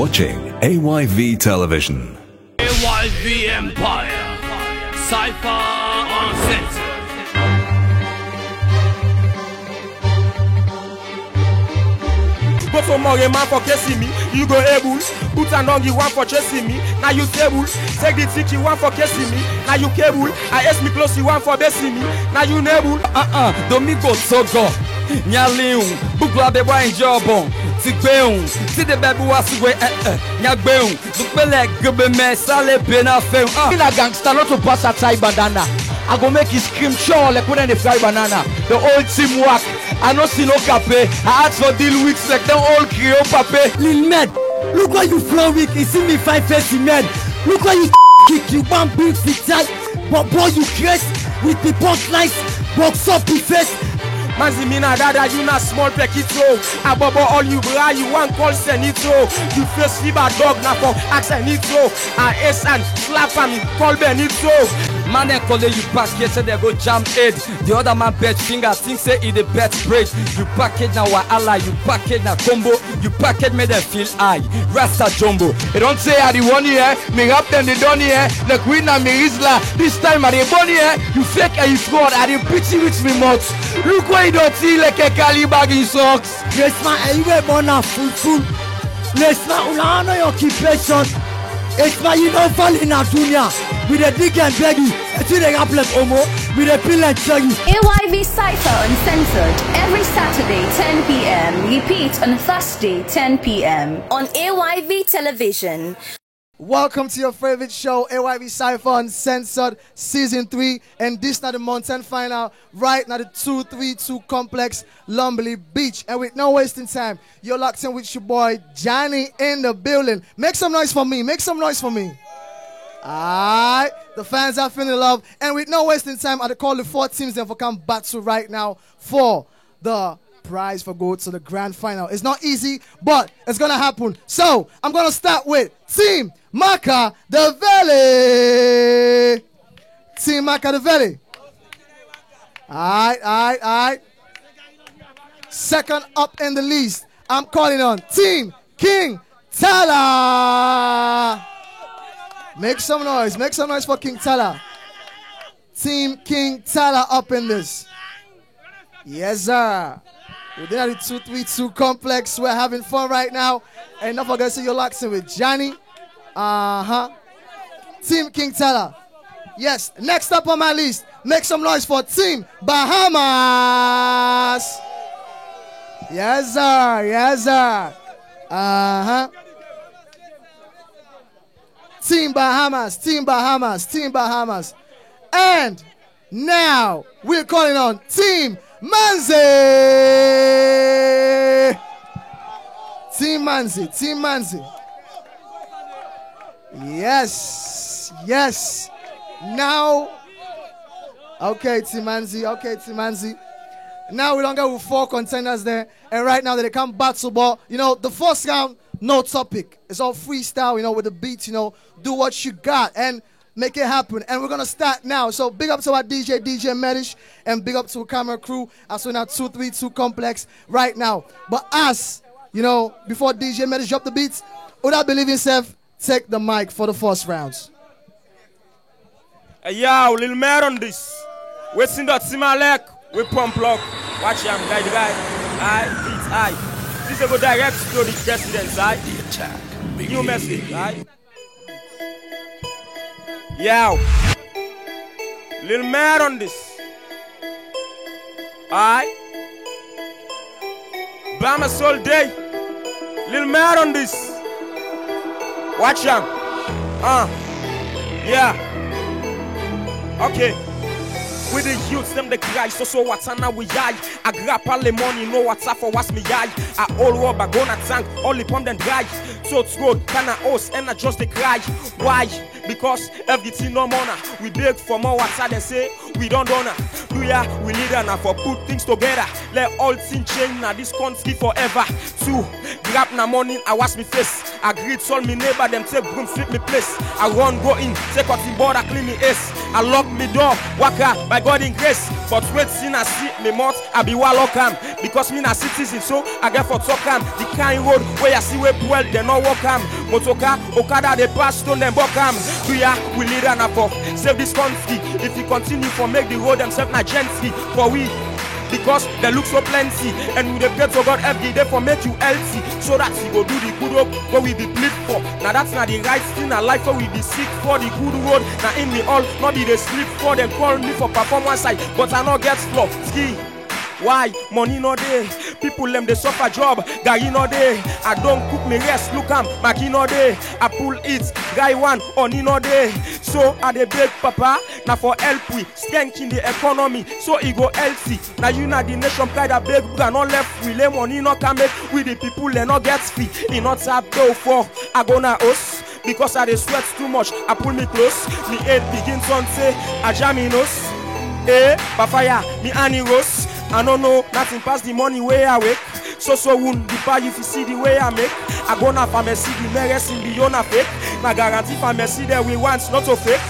watching AYV Television. AYV Empire, Cypher Uncensored. Go for more man for kissing me, you go able. Put an on you one for chasing me, now you table. Take the tick you want for kissing me, now you cable. I ask me close you want for basing me, now you nable. Domingo Sogo, Nyalium, Bugla de Wine Jobon, Tigbeum, Tide Babu Waswe, Nyagbeum, Dupele, Gubeme, Sale, Pena, Film. In a gangster, not to pass a Thai banana. I go make his scream sure like when they fry banana. The old teamwork. I no see no cape. I ask for deal weeks like the old Creole pape. Lil Med, look why you flow weak. You see me 5 face in Med. Look why you kick you one big fit tight. But boy you crazy with the punchlines. Box up your face. Manzimina dada, you not small pekito. Abobo all you bra, you want call senito. You face fever dog na for accentito. And ace and slap me, call Benito. Man and call you package, so they go jam head. The other man bet finger, think say he the bet break. You package now ally, you package now combo. You package made them feel high. Rasta Jumbo. They don't say I the one here, me rap them they done here. The queen and me Isla. This time I the bunny here. You fake and you fraud, I the pity with me much. Look why you don't see like a Caliban in socks. Yes man, you were born a full. Yes man, you know your occupation. It's man, you don't fall in a dunya. With a dick and beggy, until they rap like homo, with a pill and chuggy. AYV Cypher Uncensored, every Saturday 10 p.m. Repeat on Thursday 10 p.m. on AYV Television. Welcome to your favorite show, AYV Cypher Uncensored Season 3. And this now the mountain final, right now the 232 Complex, Lumberley Beach. And with no wasting time, you're locked in with your boy, Johnny in the building. Make some noise for me, make some noise for me. Alright, the fans are feeling love. And with no wasting time, I'll call the 4 teams then for come battle right now for the prize for go to the grand final. It's not easy, but it's gonna happen. So I'm gonna start with Team Machiavelli. Team Machiavelli. Alright. Second up in the list, I'm calling on Team King Tala. Make some noise for King Tala. Team King Tala up in this. Yes, sir. Within the 232 Complex, we're having fun right now. And don't forget to you're locked in with Johnny. Team King Tala. Yes, next up on my list, make some noise for Team Bahamas. Yes, sir. Team Bahamas. And now we're calling on Team Manzi. Team Manzi. Yes. Now, okay, Team Manzi. Now we don't go with 4 contenders there. And right now they come battle ball. You know, the first round, no topic. It's all freestyle, you know, with the beats, you know. Do what you got and make it happen. And we're going to start now. So big up to our DJ Medish, and big up to our camera crew as we're now 232 Complex right now. But us, you know, before DJ Medish drop the beats, without believing yourself, take the mic for the first rounds. Hey, yo, Lil Med on this. We sing that Simalek, we pump lock. Watch him, guy. Aye. This is a good direct to the president, aye. The attack. New message, aye. Yo, Lil Med on this. Aye. Bama Sol Day. Lil Med on this. Watch him. Yeah. Okay. With the youths, them the cry, so what's now we eye. I grab all the money, know what's up for what's me eye. I all rubber, gonna tank, only pump them dry. So it's road, can I host and I just the cry. Why? Because everything no money. We beg for more water than say we don't donor. Do ya, we need enough for put things together. Let all things change now, this country forever. 2, grab na money, I wash me face. I greet all me neighbor, them take broom, sweep me place. I run, go in, take out the border, clean me ace. I lock me door, walk out, by God in grace. But wait, sin I see me mouth, I be well lockam. Because me na citizen, so I get for talk am. The kind road where I see where well, they no walk am. Motoka, Okada, they pass stone them Bokam. We lead an for save this country. If we continue for make the road themselves not gently for we. Because they look so plenty and we dey pray to God every day for make you healthy so that we go do the good work what we be bleed for. Now that's not the right thing in life where we be sick for the good road. Now in me all not be they sleep for them call me for performance side but I not get flow. Ski. Why? Money no day. People them they suffer job. Guy no day. I don't cook me rest. Look am. Maki no day. I pull it. Guy one on no day. So I dey beg papa. Now for help we strengthen the economy. So it go healthy. Now you know the nation pride a beg. We not left. We lay money no can make. With the people they not get free. It not tap though for. I gonna us. Because I dey sweat too much. I pull me close. Me head begins on say. I jam in us. Papaya. Me ani rose. I don't know, nothing past the money way I wake. So wound the pie if you see the way I make. I gonna pharmacy the medicine beyond a fake. My guarantee pharmacy there we want not to fake.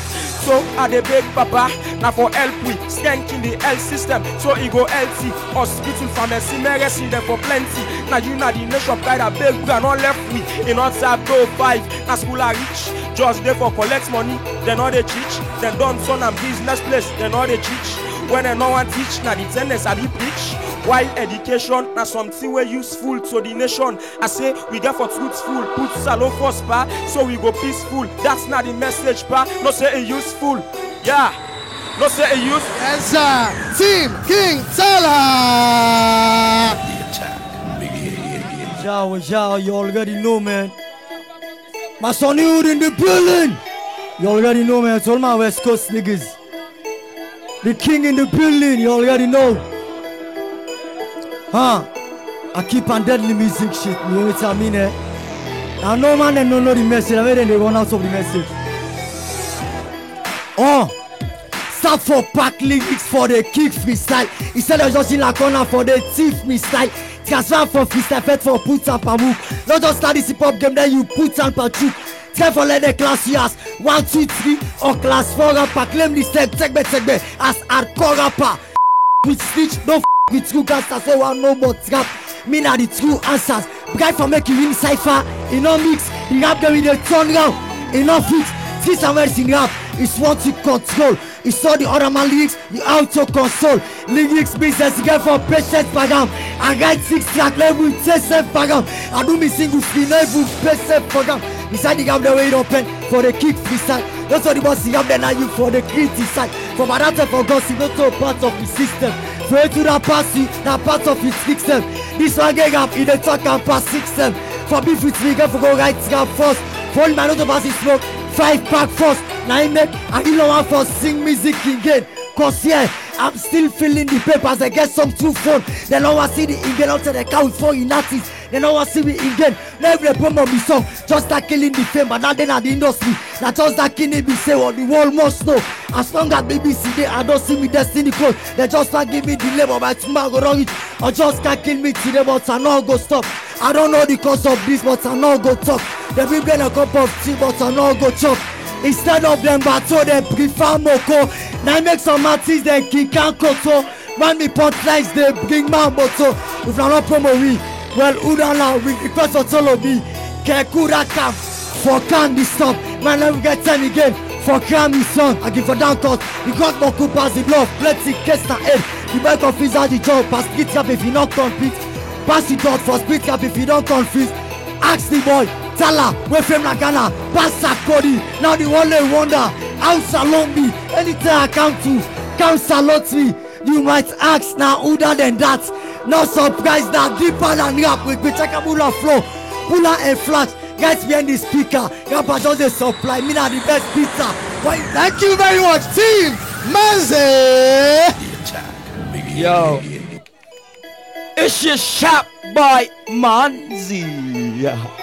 So I dey beg papa, now for help we strengthen the health system. So it go healthy. Hospital pharmacy medicine there for plenty. Now you know the nation pride a beg we are not left we. In not have go 5, now school are rich. Just there for collect money, they know they teach. Then don't son and business place, they know they teach. When I no one teach, now the tenants are the preach. While education, now something way useful to the nation. I say we get for truthful, put salon first pa, so we go peaceful. That's not the message pa, no say a useful. Yeah, no say a useful. Yes sir, Team King Salah. Jao, you already know man. My son Hood in the building. You already know man, it's all my West Coast niggas. The king in the building, you already know. I keep on deadly music shit. You know what I mean? I know man and don't know the message. I made them they run out of the message. Start for pack lyrics for the kick freestyle. Instead of just in la corner for the thief me style. Transfer for freestyle, fait for put and pamouk. Not just start this hip hop game, then you put and pachouk. Try for let the class years 1, 2, 3 or class 4 rapper. Claim the step, take me as hardcore rapper. With snitch, don't with true gangsters. So I know but rap. Me na the true answers. Guy for make you win cypher. In no mix, the rap game with the turn round. In no fix, 3 somewhere in rap. It's what you control. It's all the other man lyrics, the auto console. Lyrics business, you get for patient program. I write 6 track level, 10 program. I do me single free level, patient program. Beside the gap the way it open for the kick freestyle. That's what the boss you have there now you for the creative side. From another for God, see not to part of the system. For it to that pass you, that part of his system. This one get up in the talk and pass system. For beef with me, get for go right gap first. For my not to pass his smoke, 5 pack first. Now I make I don't want for sing music again. Cause yeah, I'm still feeling the papers. I get some too fun. They don't want to see the again outside the count for artists. They don't want to see me again. Now every promo me song, just that killing the fame, but now then at the industry. Now just that killing me say what the world must know. As long as BBC they I don't see me destiny close. They just not give me the label, but tomorrow go wrong it. Or just can't kill me today, but I not go stop. I don't know the cause of this, but I not go talk. They bring me a cup of tea, but I not go chop. Instead of them battle, they prefer Moko. Now make some artists, they kick and koto. When me punchlines, they bring my motto. If I not promo we, well, Udala, we request for solo me. Kekura kam, for can be stop. Man, let me get time again. For can be song, I give for down cut. You got Moku pass the glove, let's see, case the head. The bike of his the job, pass split cap if you not compete. Pass it out for split cap if you don't confuse. Ask the boy. Tala, we from Nagana, Passa Cody, now the only wonder, how salon me, anytime I come to, come salute me, you might ask now other than that, no surprise that deeper than rap with Bichakabula flow, Pula and flash, guys behind the speaker, rapper just a supply, me not the best pizza. Why? Thank you very much, Team Manzi. Yo, it's your shop by Manzi.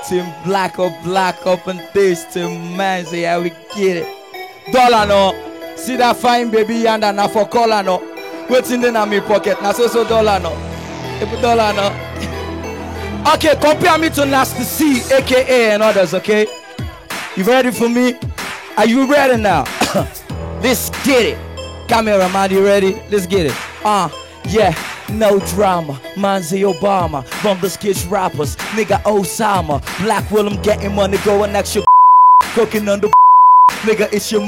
Team black up and this Team Manzi, how we get it. Dollar no, see that fine baby yanda na for collar no. Waiting in my pocket, na so dollar no. Dollar no. Okay, compare me to Nasty C, aka and others, okay? You ready for me? Are you ready now? Let's get it. Cameraman, you ready? Let's get it. Yeah. No drama, Manzi Obama, from the skitch rappers, nigga Osama, Black Willem getting money, go and ask your cooking on the nigga, it's your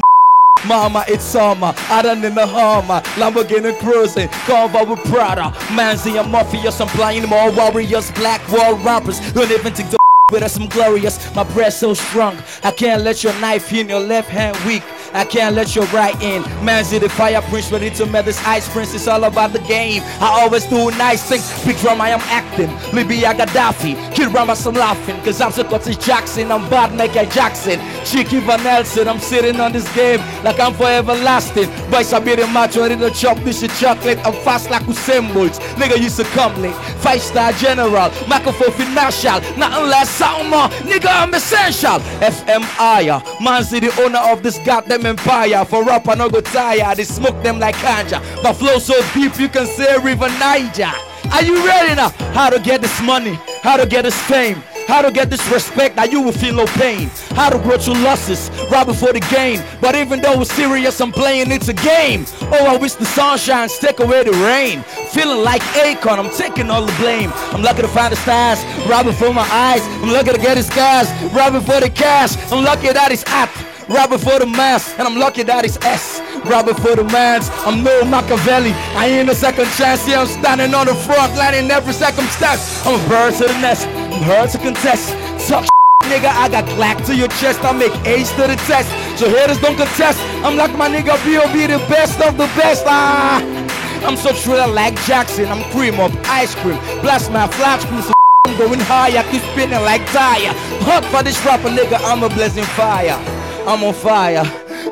mama, it's summer, I done in the Hummer, Lamborghini cruising, Convo with Prada, Manzi and Mafia, supplying more warriors, black world rappers, don't even think the with us, I'm glorious, my breath so strong, I can't let your knife in your left hand weak. I can't let your right in. Manzi the fire prince, ready to met this ice prince. It's all about the game. I always do nice things. Big drama, I am acting. Libya Gaddafi. Kid Ramos, I'm laughing. Cause I'm so Curtis Jackson. I'm bad Michael Jackson. Cheeky Van Nelson. I'm sitting on this game like I'm forever lasting. Boys, I made a match ready to chop this shit chocolate. I'm fast like Usain Bolt. Nigga used to come late. 5-star general. Microphone financial. Nothing less, something more. Nigga, I'm essential. FMI. Manzi the owner of this goddamn empire. For rap I no go tire. They smoke them like ganja. My flow so deep you can say River Niger. Are you ready now? How to get this money, how to get this fame, how to get this respect that you will feel no pain, how to grow through losses right before the gain. But even though it's serious, I'm playing it's a game. Oh, I wish the sunshine take away the rain. Feeling like Akon, I'm taking all the blame. I'm lucky to find the stars right before my eyes. I'm lucky to get his scars right before the cash. I'm lucky that it's up right before the mass, and I'm lucky that it's S right before the mans. I'm no Machiavelli, I ain't a second chance. Yeah, I'm standing on the front line in every circumstance. I'm a bird to the nest, I'm hard to contest. Suck nigga, I got black to your chest. I make A's to the test, so haters don't contest. I'm like my nigga B.O.B, the best of the best. I'm so true like Jackson, I'm cream up ice cream. Blast my flat screen, so I'm going high. I keep spinning like tire. Hot for this rapper nigga, I'm a blazing fire. I'm on fire,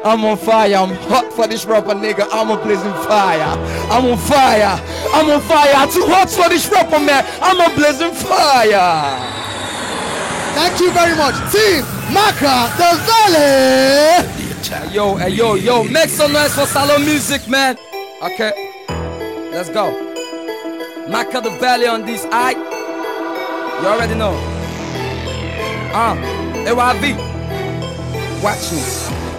I'm on fire, I'm hot for this rapper nigga, I'm a blazing fire. I'm on fire, I'm on fire, I'm too hot for this rapper man, I'm a blazing fire. Thank you very much, Team Maka the Valley. Yo, make some noise for Salon Music, man. Okay, let's go. Maka the Valley on this eye. You already know. AYV. Watch me,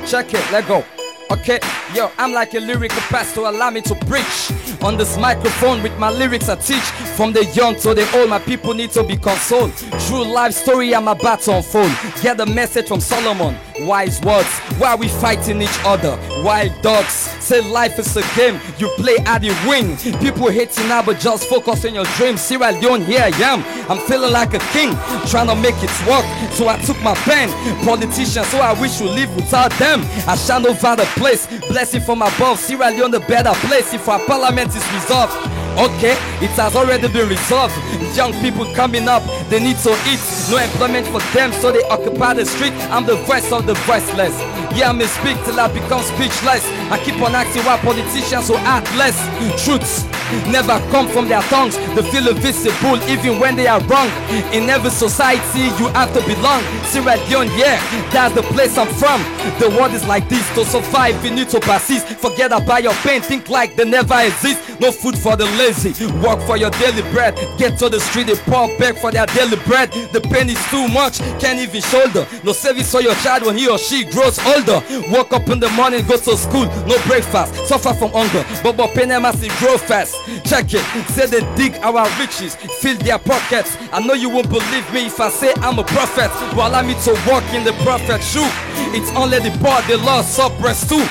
check it, let go. Okay, yo, I'm like a lyrical pastor, allow me to preach. On this microphone with my lyrics I teach. From the young to the old, my people need to be consoled. True life story I'm about to unfold. Get the message from Solomon, wise words. Why we fighting each other? Wild dogs, say life is a game. You play and you win. People hating now but just focus on your dreams. Sierra Leone, here I am. I'm feeling like a king, trying to make it work. So I took my pen. Politicians, so I wish you live without them. I shine over the place, blessing from above. Sierra Leone the better place if our parliament is resolved. Okay, it has already been resolved. Young people coming up, they need to eat. No employment for them, so they occupy the street. I'm the voice of the voiceless. Yeah, I may speak till I become speechless. I keep on asking why politicians so act less. Truths never come from their tongues. They feel invisible even when they are wrong. In every society you have to belong. Sierra Leone, yeah, that's the place I'm from. The world is like this, to survive you need to persist. Forget about your pain, think like they never exist. No food for the lazy, work for your daily bread. Get to the street, they pour beg for their daily bread. The pain is too much, can't even shoulder. No service for your child when he or she grows older. Wake up in the morning, go to school, no breakfast, suffer from hunger, but pain them as they grow fast. Check it, say they dig our riches, fill their pockets. I know you won't believe me if I say I'm a prophet. But allow me to walk in the prophet's shoe. It's only the board they lost suppressed too.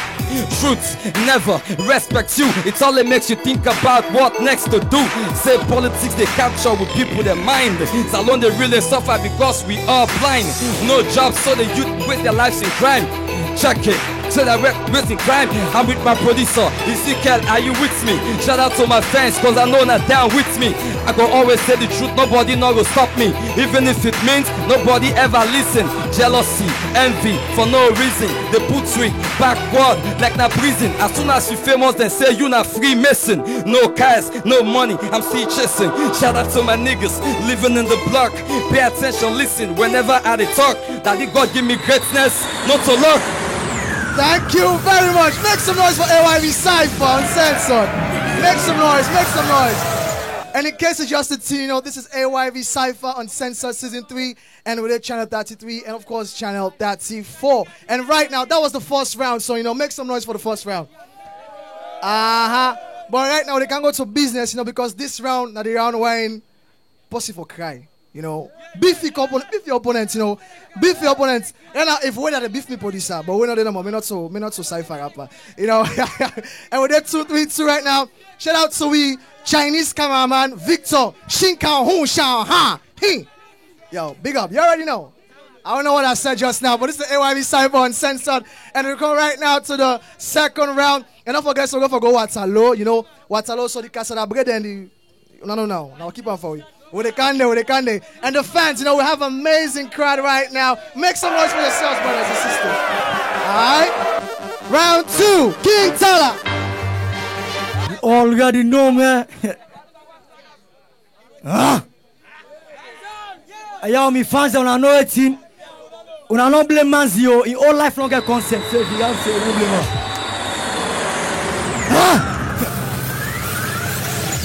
Truth never respect you. It only makes you think about what next to do. Say politics they capture with people their mind. Salon they really suffer because we are blind. No jobs so the youth waste their lives in crime. Check it, so that we're wasting crime. I'm with my producer, Ezekiel, are you with me? Shout out to my fans, cause I know not down with me. I can always say the truth, nobody no go stop me. Even if it means nobody ever listen. Jealousy, envy, for no reason. They put we backward, like na prison. As soon as you famous, then say you na Freemason. No cars, no money, I'm still chasing. Shout out to my niggas, living in the block. Pay attention, listen, whenever I dey talk. Daddy God give me greatness, not to luck. Thank you very much. Make some noise for AYV Cypher Uncensored. Make some noise, make some noise. And in case it's just a team, you know, this is AYV Cypher Uncensored Season 3. And we're at Channel 33 and, of course, Channel 34. And right now, that was the first round. So, you know, make some noise for the first round. But right now they can go to business, because this round, now the round wine, possible for cry. Beef your opponent, beef your opponent. And now if we're not a beef me producer, but we're not them, we're not so sci-fi rapper, And we're there 2-3-2 right now. Shout out to we Chinese cameraman Victor Shinkang Hu Shang Ha. Yo, big up. You already know. I don't know what I said just now, but it's the AYV Cypher Uncensored, and we're going right now to the second round. And don't forget, so we're going to go Waterloo. Waterloo, so the Casa da Bread and the no. Now keep on for you. With the Kande. And the fans, we have an amazing crowd right now. Make some noise for yourselves, brothers and sisters. Alright? Round 2, King Tala. You already know, man. Yo, me fans, on a know it in. On a non blame Manzio in all life longer concept. So if you have to say, no blame.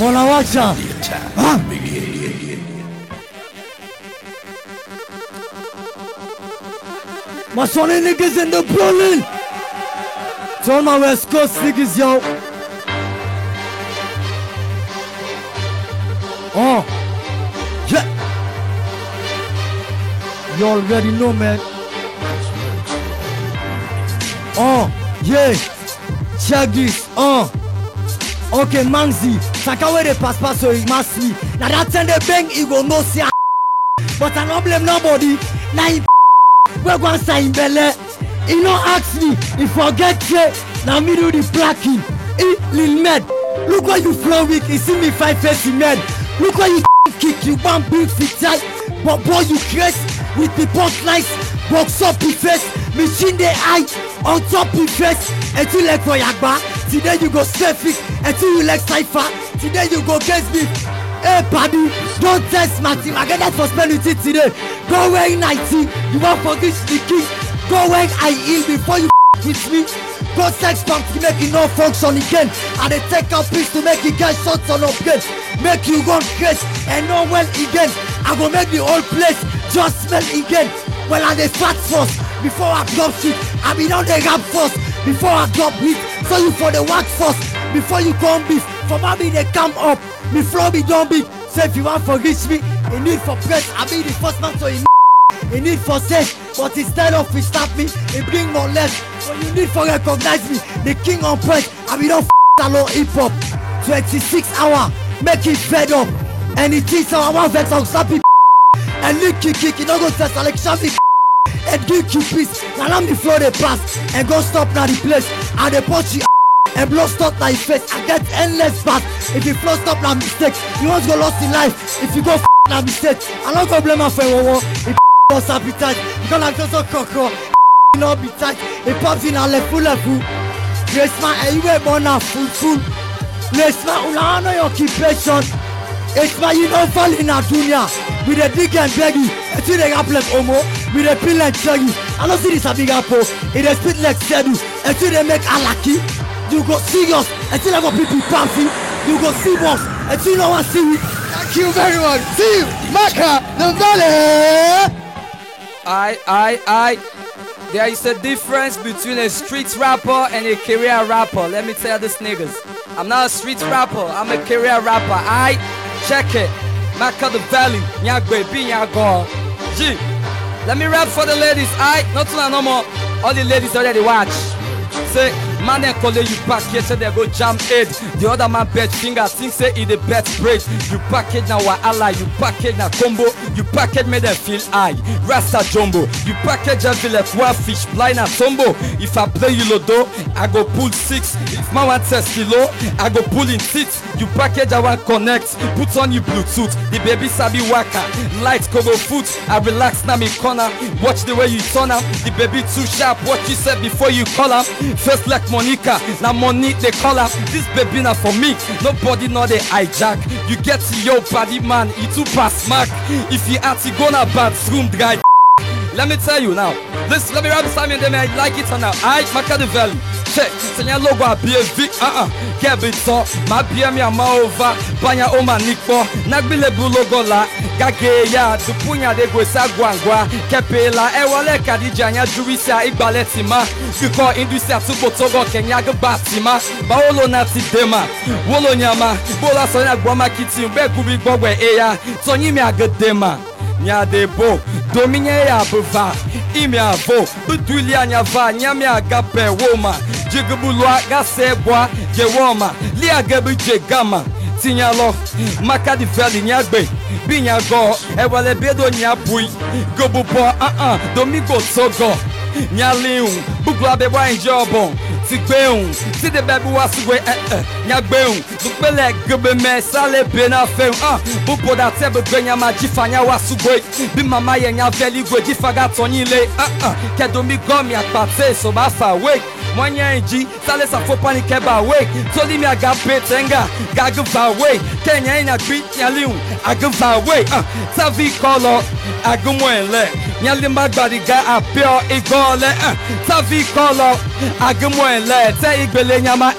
On a watch out. My son and niggas in the building. To all my West Coast niggas, yo. Oh, yeah. You already know, man. Oh, yeah. Check this. Oh. Okay, Manzi. Sakawe de pass pass so he must me. Now that time they bang, he go no see. But I don't blame nobody. Now he we're going to say in Bele. He no ask me. He forget you. Now me do the blacking. Lil Med. Look why you flow weak. You see me fight face in Med. Look why you kick. You want big fit tight. But boy you crazy. With the box lights. Box up your face. Machine the eye. On top your face. Until like for Yagba. Today you go selfie. Until you like Cypher. Today you go guess me. Hey buddy, don't test my team. I get that for spending it today. Go away 90. You want for this the king. Go away I heal before you with me. Go sex pump to make it no function again. And they take a piece to make it get shots on up again. Make you go crazy and no well again. I go make the whole place just smell again. Well I the fat first before I drop shit. I be down the rap first before I drop hit. So you for the wax first before you come beef. For mommy they come up. Me flow be don't beat. So if you want for reach me, you need for press. I be the first man so you need for sex. But instead of he stop me, he bring more less. So you need for recognize me, the king on press. I be don't alone hip hop. 26 hours, make it fed up. And it is our one vex on stop it. And lick kick, you don't go test selection. And give you peace. Now let me flow the pass and go stop now the place. And the punch you and blow stop now your face. I get endless pass. If you flow stop now mistake, you won't go lost in life. If you go now mistake, I don't go blame my friend. If lost appetite, because I'm just a cockroach. No be tight. It pops in on level. Yes man, and you were born a full. Yes man, I know your occupation. It's my you don't fall in a dunya. With a dig and beggy, and see the apple like homo. With a pill and chuggy. I don't see this a big apple. It is spit like sedu. And see they make a lucky. You go serious, and see I go people puffy. You go serious, and see no one see me. Thank you very much. Team Maka, the Valley. There is a difference between a street rapper and a career rapper. Let me tell these niggas. I'm not a street rapper, I'm a career rapper. Check it. Maka the Valley. Nyagbe, be nyagon. G. Let me rap for the ladies. Not too no more. All the ladies already watch. Say, man and call you package, so they go jam head. The other man bet finger, think say he the bet break. You package now ally, you package now combo, you package made them feel high. Rasta jumbo, you package and feel like one fish blind and tumbo. If I play you lodo, I go pull 6. If my one test kilo, I go pull in 6. You package I want connect, put on your Bluetooth. The baby sabi waka, light go foot. I relax now me corner, watch the way you turn up. The baby too sharp, what you said before you call up. First like Monica, now money they call her. This baby not for me, nobody know they hijack. You get to your body man, it too pass mark. If you anti gonna bathroom dry. Let me tell you now. Let me rap Simon them, I like it or now. Maka the Valley. check. Senya logo a be vic, Kebito, ma bia mi ama over, Banya Oma Nipo, Nagbile Bulogo la, Gageya, Tupunya de Gwesa Gwangwa, Kepela, Ewale Kadijanya, Juisa, Ibaletima, Biko Industria Tupotogo, Kenya Batima, Baolo Nati Dema, Wolo Nyama, Bola Sonia Guama Kiti, Bekubi Bogwe Eya, Tony mi Agadema. Nya debo, dominye ya buva, imi avo, butulia nyava, nyami agape woma, jigubulwa gasebwa, jewoma, lia gebu jegama, tinyalo, makadi feli nyagbe, binyago, ewale bedo nyapui, gobupo, domingo togo, nyaliun, bugla beba injobon, Tigbeun, si de baby was way, Nyagbeun, Lupele, Gubeme, Sale, Bena, Fem, Bupo da Tebe, Benyama, Jifanya was way, Bimama, Yanya Valley, Jifaga, Tony Lay, Kedomi Gomi at Pate, so Massa way, Monya G, Sales of Fopani Keba way, Tolimi Agape Tenga, Gagava way, Kenya in a Greek Yaliun, Agava way, Tavi Color, Agumwele, Yalimba Badiga, a pure Igole, Tavi Color, Agumwele. Say Belanyama,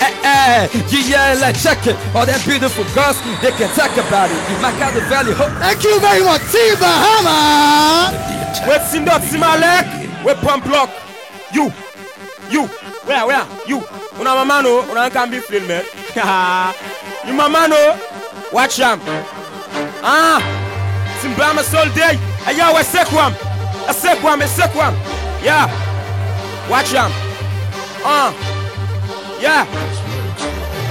check it. All that beautiful girls, they can talk about it. Makada Valley. Thank you very much, Team Bahama. We're Sindot Simalek, we're Pump Block. You, where, you. Una mamano, una can be filmed. You mamano, watch him. Simbama Sol Day. Ayo, a sequam. Yeah, watch him. Yeah.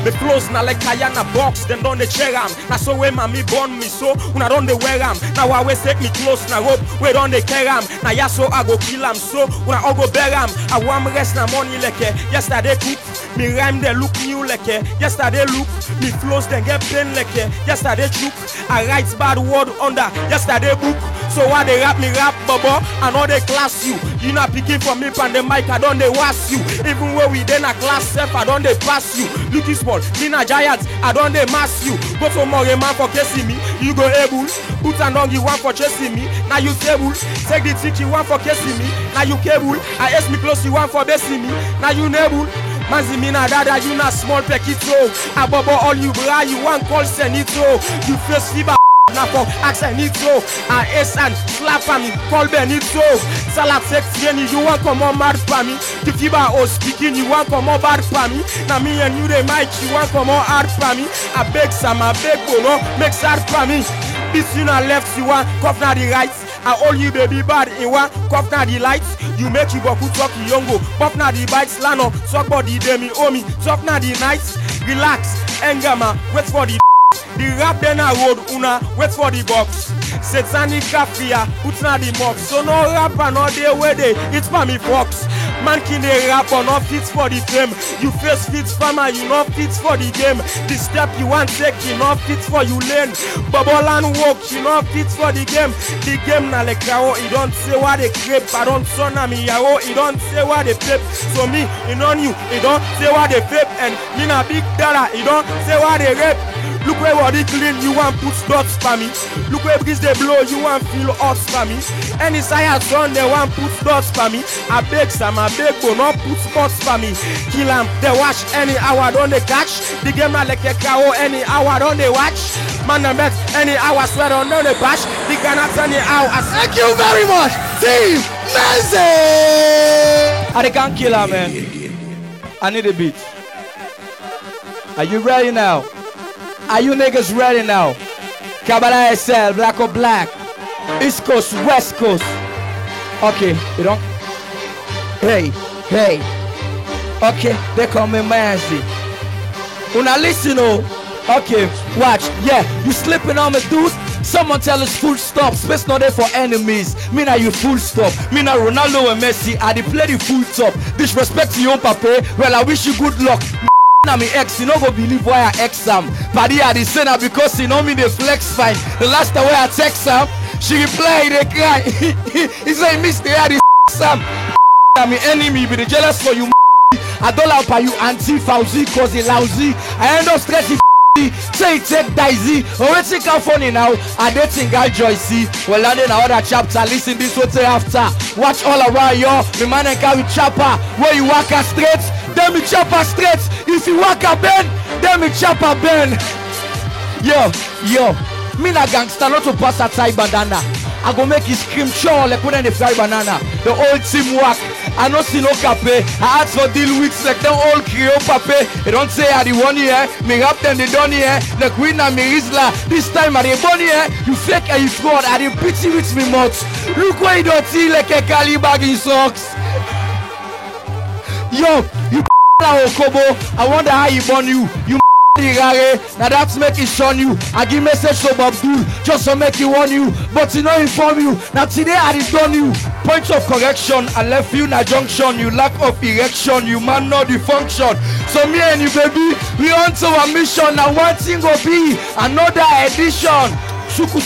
Me close na like Kayana box, then don't they check am. Na so when mommy born me so, una don't they wear am. Now I always take me close na rope, we don't they care am. Na ya so I go kill am so, una all go bear am. I want me rest na money like yesterday cook. Me rhyme they look new like yesterday look. Me flows then get pain like yesterday chook. I write bad word under yesterday book. So why they rap me rap, bubba, and all they class you. You not picking for me pan the mic, I don't they was you. Even when we then a class self, I don't they pass you. Lucky small, Nina Giants, I don't they mass you. Go for more man for kissing me, you go able. Put an on you one for chasing me, now you table. Take the tick you want for kissing me, now you cable. I ask me close you want for basing me, now you nable. Manzimina dada, you not small pekito. Above all you bra, you want call senito. You face fever. Now for Axenito, and slap me, call Benito. Salap sex, you want come on mad for me. The FIBA or speaking, you want come on bad for me. Now me and you the mic, you want come on hard for me. I beg some, I beg bono, make hard for me. This you not left, you want, cough now the right. I all you baby bad in one, cough now the lights. You make you boku talk yongo, pop now the bites, lano, talk body demi, omi, talk now the nights. Relax, engama, wait for the. The rap then I road una wait for the box. Satanic kafia put na the box. So no rapper no day where they it's for me fox. Man can they rap or not fit for the fame. You face fit farmer, you not fit for the game. The step you want take, you not fit for you lane. Bubble and walk, you not fit for the game. The game na like yao, you don't say what they crepe. I don't son na me yao, you don't say what they pep. So me, you know you don't say what they pep. And me na big dollar, you don't say what they rape. Look where body clean, you want put dots for me. Look where breeze they blow, you want feel hot for me. Any science on they want put dots for me. I beg some, I beg go not put spots for me. Kill them, they watch any hour don't they catch. The game not like a cow, any hour don't they watch. Man the bet any hour swear on they bash. The cannot any hour. Thank you very much, Team Menzi. I can't kill her, man. I need a beat. Are you ready now? Are you niggas ready now? Kabbalah SL, Black or Black, East Coast, West Coast. Okay, you don't. Hey. Okay, they call me Menzi. Una listen, oh. Okay, watch. Yeah, you slipping on me, dude. Someone tell us full stop. Space not there for enemies. Me now you full stop. Me now Ronaldo and Messi. I dey play the full top. Disrespect to your papa. Well, I wish you good luck. Na me ex, you no go believe why I ex am. Paddy I dey say na because you know me dey flex fine. The last time where I text am, she reply dey cry. He say miss the air Sam. I'm an enemy, be the jealous for you. I don't like by you anti Fauzi cause he lousy. I end up stressing. Say take Daisy. Already come funny now. I dating guy Joycey. Well, I did another chapter. Listen this what say after. Watch all around y'all. The man and carry chopper. Where you walk straight. then me chop her straight. If you walk a bend, then me chop her bend. Yo, me na gangster, not to pass a tie bandana. I go make you scream sure like when they fry banana. The old team work. I no see no cafe. I ask for deal with like the old Creole pape. They don't say I the one here. Me rap them they done here. The queen and me Rizla. This time I the bunny here. You fake and you fraud. I the pity with me much. Look why you don't see like a caliber in socks. Yo, you Okobo. I wonder how he born you. You now that's make it shun you. I give message to Abdul just to make you warn you, but you know inform you. Now today I did done you. Point of correction, I left you in a junction. You lack of erection, you man know the function. So me and you baby, we on to a mission. Now one thing will be another edition. Suku.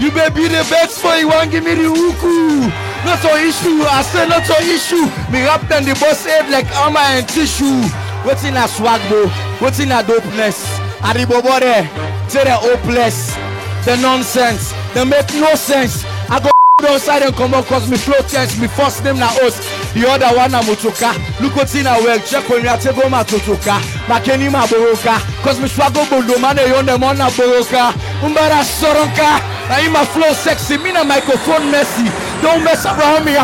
You baby the best for you want give me the huku. Not so issue, I say not so issue. Me rap them the boss head like armor and tissue. What's in a swag bro? What's in a dopeness? I the bobo there, say they're hopeless. The nonsense, they make no sense. I go outside and come out cause me flow tense. Me first name na us, the other one na Motoka. Look what's in a well, check when you take go ma Totoka. Makeni ma Boroka, cause me swag go bodo man yon them on na Boroka. Umbara Soronka, I am a flow sexy, me na microphone messy. Don't mess around me.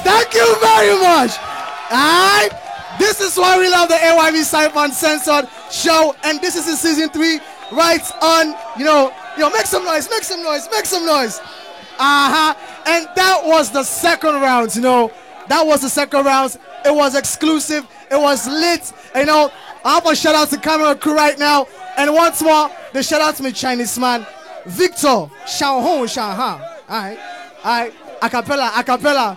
Thank you very much. Alright. This is why we love the AYV Cypher Uncensored show, and this is in season 3, right on, make some noise. And that was the second round, that was the second round. It was exclusive, it was lit, I have a shout out to camera crew right now, and once more, the shout out to my Chinese man, Victor Shanghong. Alright, acapella.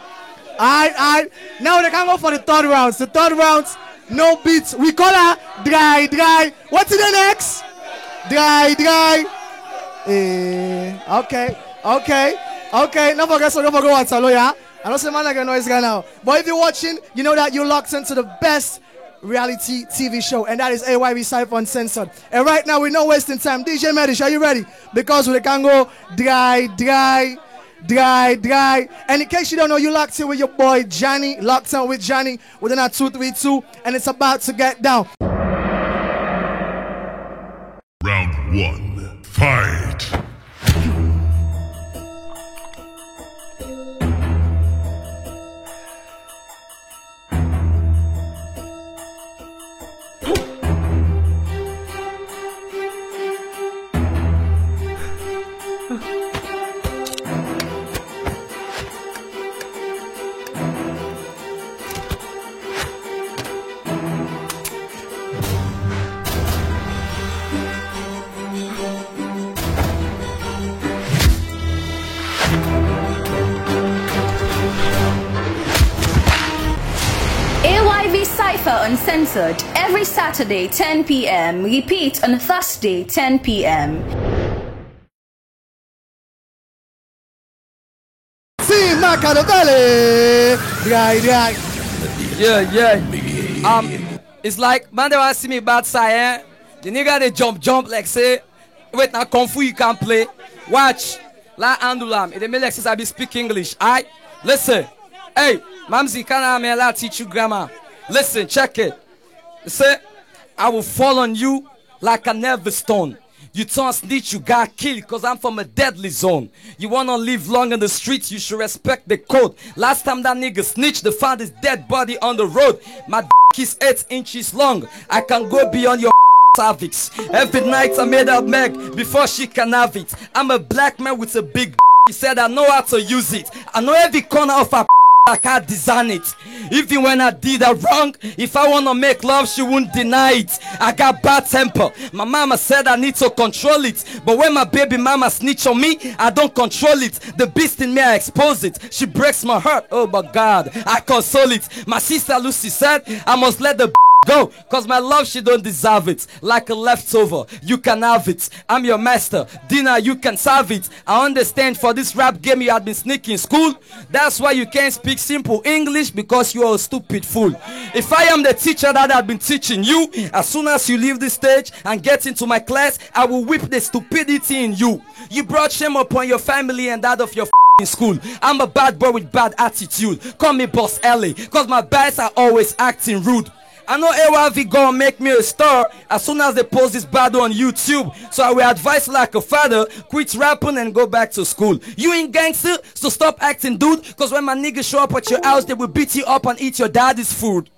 Alright. Now they can go for the third round. The third round, no beats. We call her dry. What's in the next? Dry. Okay. No forget what's yeah. I don't say man like a noise guy now. But if you're watching, you know that you're locked into the best reality TV show, and that is AYV Cypher Uncensored. And right now, we're not wasting time. DJ Medish, are you ready? Because we can go dry. And in case you don't know, you locked in with your boy Johnny, locked in with Johnny within our 232, and it's about to get down. Round 1, fight! Cypher Uncensored every Saturday 10 p.m. Repeat on Thursday 10 p.m. See Machiavelli. Dry. Yeah. It's like man they want to see me bad side. The nigga they jump like say, wait now kung fu you can't play. Watch. La andulam. It make like since I be speak English. Alright? Listen. Hey, Mamzi, can I teach you grammar? Listen, check it. Say, I will fall on you like a nervous stone. You turn snitch, you got killed because I'm from a deadly zone. You wanna live long in the streets, you should respect the code. Last time that nigga snitched, they found his dead body on the road. My dick is 8 inches long. I can go beyond your cervix. Every night I made up Meg before she can have it. I'm a black man with a big He said I know how to use it. I know every corner of a I can't design it. Even when I did her wrong, if I wanna make love, she won't deny it. I got bad temper. My mama said I need to control it, but when my baby mama snitch on me, I don't control it. The beast in me, I expose it. She breaks my heart. Oh my God, I console it. My sister Lucy said I must let the Go, cause my love, she don't deserve it. Like a leftover, you can have it. I'm your master, dinner, you can serve it. I understand for this rap game you had been sneaking in school. That's why you can't speak simple English, because you are a stupid fool. If I am the teacher that I've been teaching you, as soon as you leave the stage and get into my class, I will whip the stupidity in you. You brought shame upon your family and that of your in school. I'm a bad boy with bad attitude. Call me Boss Ellie, cause my guys are always acting rude. I know AYV gonna make me a star as soon as they post this battle on YouTube. So I will advise like a father, quit rapping and go back to school. You ain't gangster, so stop acting dude, cause when my niggas show up at your house, they will beat you up and eat your daddy's food.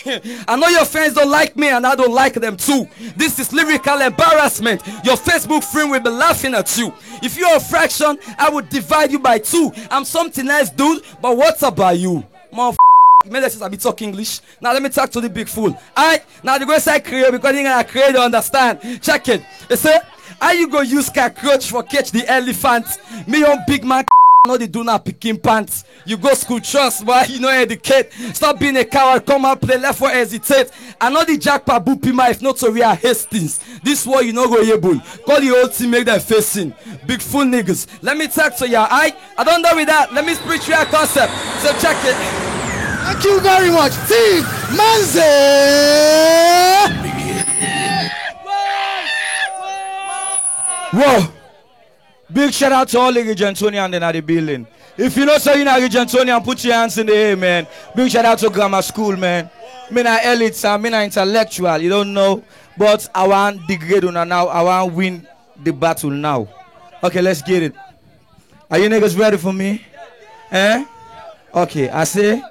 I know your fans don't like me and I don't like them too. This is lyrical embarrassment. Your Facebook friend will be laughing at you. If you're a fraction, I would divide you by 2. I'm something else, dude, but what's about you? Motherf***. Maybe I be talk English. Now let me talk to the big fool. Alright, now the go say create because you gonna create, understand. Check it. You say, how you go use cockroach for catch the elephant? Me on big man no they do not picking pants. You go school trust, but you know educate. Stop being a coward, come and play left for hesitate. I know the jackpot boopima if not so we are Hastings. This war you know go able. Call the whole team, make them facing. Big fool niggas. Let me talk to ya. I don't know with that. Let me preach you a concept. So check it. Thank you very much, Team Manzi. Whoa. Big shout out to all the Regentonians in the building. If you know so you're not Regentonian, put your hands in the air, man. Big shout out to grammar school, man. Me not elite, me not intellectual, you don't know. But I want degrade on now. I want win the battle now. Okay, let's get it. Are you niggas ready for me? Eh? Okay, I say,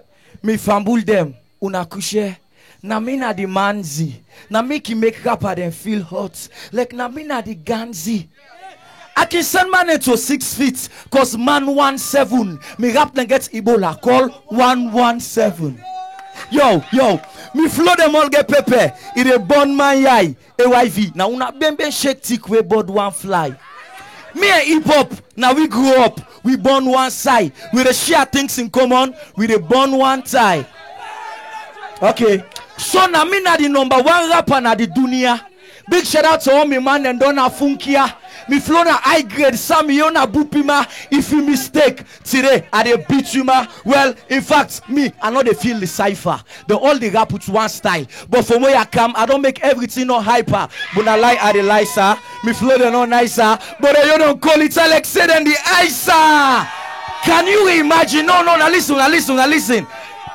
me fambul them, una kushe. Na me na the manzi. Na make rapper them feel hot. Like na me na the ganzi. I can send man into 6 feet, cause man 17. Me rap then get Ebola, call 117. Yo, me flow them all get pepper. It a born man yai, AYV. Now una bembe shake tick we board one fly. Me and hip hop, now we grew up. We born one side. We the share things in common. We the born one tie. Okay. So now me na the number 1 rapper na the dunia. Big shout out to all me man and Donna Funkia. Me flow na high grade, Sammy Yona Bupima. If you mistake today, I dey beat you ma. Well, in fact, me, I know they feel the cipher. They all the rap with one style. But from where I come, I don't make everything no hyper. But I lie, I dey lie, sir. Me flow they no nicer. But you don't call it Alex said and the ISA. Can you imagine? No, now listen.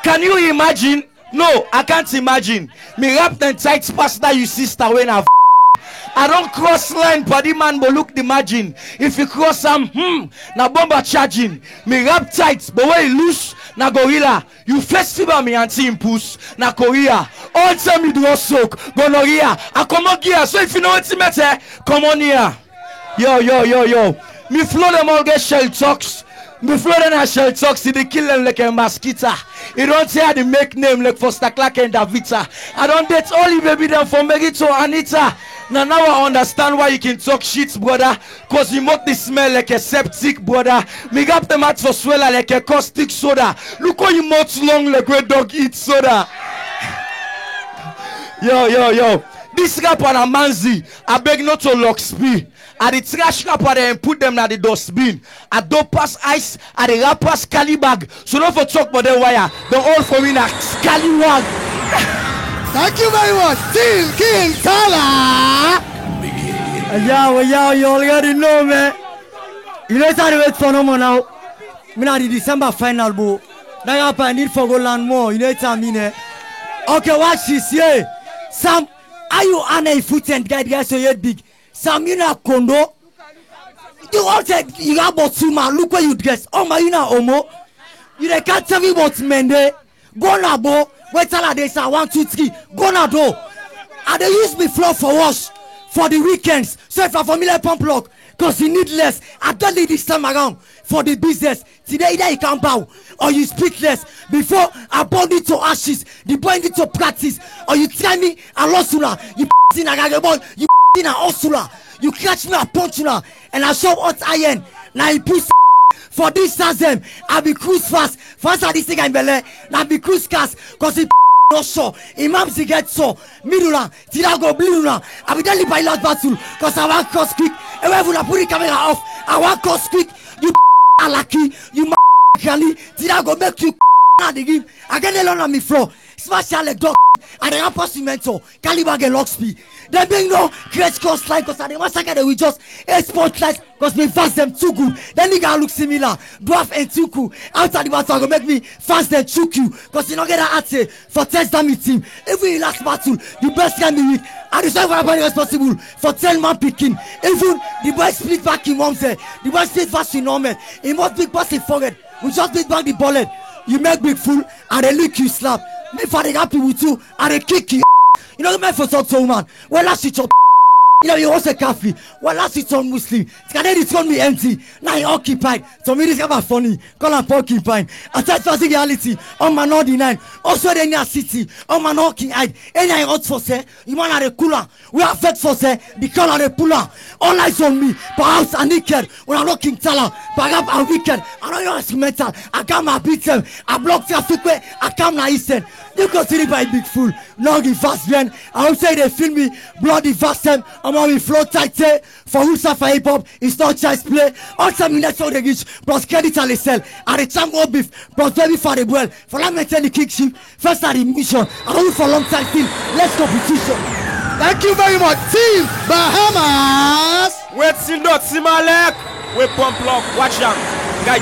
Can you imagine? No, I can't imagine. Me rap then tight past that you sister when I don't cross line, buddy man, but look the margin. If you cross na bomba charging. Me rap tight, but when you loose, na gorilla. You first fever me and team push, na Korea. All time you do a soak, gonorrhea. I come on gear, so if you know what's the matter, come on here. Yo. Me flow them all get shell talks. Me flow them and shell talks, see they kill them like a mosquito. You don't say the make name like Foster Clark and Davita. I don't date all you baby them from Meggy to Anita. Now I understand why you can talk shit, brother. Cause you make the smell like a septic, brother. Me got the mat for swallow like a caustic soda. Look how you mouth long like a dog eats soda. Yo. This rapper na Manzi, I beg not to lock speed. I the trash rapper there and put them na the dustbin. I don't pass ice, I the rappers scallywag. So don't for talk about the wire. Don't all for me na scallywag. Thank you very much, Team King Tala. Yo, you already know, man. You know how to wait for no more now. Me na the December final, bro. That rapper I need for go land more. You know what I mean? Okay, watch this, yeah. Sam, are you on a foot and guys so you're big? Sam, you know Kondo. You all say you have about 2 man. Look where you dress. Oh my, you know Omo. You can't tell me about Mende. Go na bo. Wait till they say 1, 2, 3. Go na do. And they use me floor for us for the weekends. So if I'm familiar pump lock, cause you need less. I don't need this time around for the business. Today either you can bow or you speak less. Before I burn it to ashes, the boy need to practice. Or you try me a losula. You in a gagabon, you in a osula. You catch me a punch now, and I show hot iron. Now you push for this time, I be cruise fast. First I this thing in Bele, now be cruise cast, cause it no sure. Imam get so. Midula, Tilago Bluna. I will tell you by last battle. Cause I want cause quick. And when I put the camera off, I want cause quick. You are lucky. You Kali. Tilago make you the game. I get alone on me floor. Smash your leg dog. And then I pass the mentor. Caliber get lock speed. They bring no great cost line because I didn't massacre them with just 8 spotlights because me fast them too good. Then they can look similar. Dwarf and Tuku. Outside the battle, go make me fast them Chuku. Because you don't get that at for test damage team. Every last battle, the best can be weak. And the same everybody responsible for 10-man picking. Even the boy split back in one say. The boy split fast in normal. He must big pass in forward. We just beat back the bullet. You make big fool and they lick you slap. Me for the happy with you and they kick you. You know the man for some man. Well, last it's your you know you also coffee. Well, last it's on Muslim. It's gonna be empty. Now you occupied. So me this about funny. Call and porcupine. Attach facing reality. On my 99. Also the near city. On my knocking eye. Any I hot for say. You want a cooler. We are fed for say. The color the puller. All eyes on me. Perhaps a naked. When I'm looking talent. Perhaps a wicked. I know you're instrumental. I come and beat them. I block their foot. I come na eastern. You consider by big fool. Long in fast ben. I would say they feel me. Bloody fast them. I'm on the flow tight. For who suffer hip hop. It's not child's play. All 7 minutes for the rich. Plus credit and the sell. And the champ go beef. Plus baby for the well. For that maintain the kick ship. First at the mission. I don't for a long time still. Let's competition. Thank you very much, Team Bahamas. Wait till not see my leg. We pump lock. Watch them. Guy.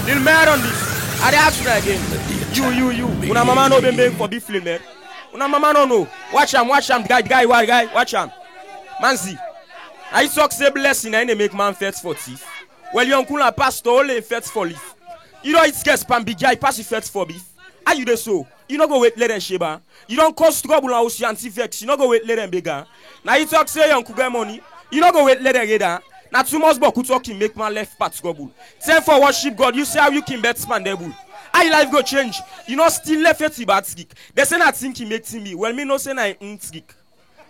Little man on this. I ask you again. You. Una mama no been for beef man. Una mama no. Watch him. Guy. Watch him. Manzi. I talk say blessing and they make man fets for teeth. Well, you uncle and pastor only fets for leaf. You know it's gets pan big guy pass the fets for beef. Are you the so? You don't go wait let them sheba. You don't cause trouble and ocean vex. You don't go wait let them bigger. Now you talk say uncle get money. You don't go wait let them get now too much boku talking make man left part trouble. Say for worship God, you say how you can bet spandable. How life go change? You know still left it bad stick. They say that think he make me. Well me no say na stick.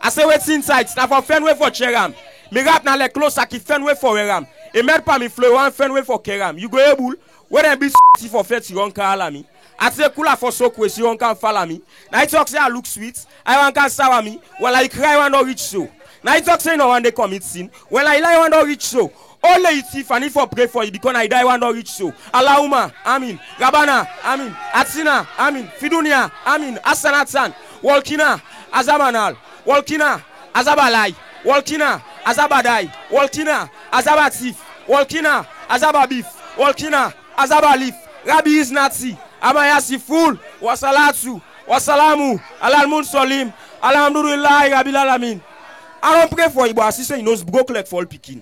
I say wait inside. Now for Fenway for Cheram. Me rap na like close aki Fenway for Ram. E met pa me flow one Fenway for Keram. You go able when I be for fet you won't call me. I say cooler for so quick you won't can follow me. Now I talk say I look sweet. I want can sour me. Well I cry when no reach so. Now I talk say no one they commit sin. Well I lie when no reach so. Only it's if and if I pray for you because I die when no reach so. Allahumma, Amin. Rabana, Amin. Atsina, Amin. Fidunia, Amin. Asanatan. Walkina, Azamanal. Walkina, Azabalai. Walkina, Azabadai. Walkina, Azabatif. Walkina, Azababif. Walkina, Azabalif. Rabbi is Nazi. Amayasi full. Wasalatu. Wasalamu. Alalmun Solim. Alhamdulillah. Rabbil Alamin. I don't pray for you, but I see you knows broke like fall picking.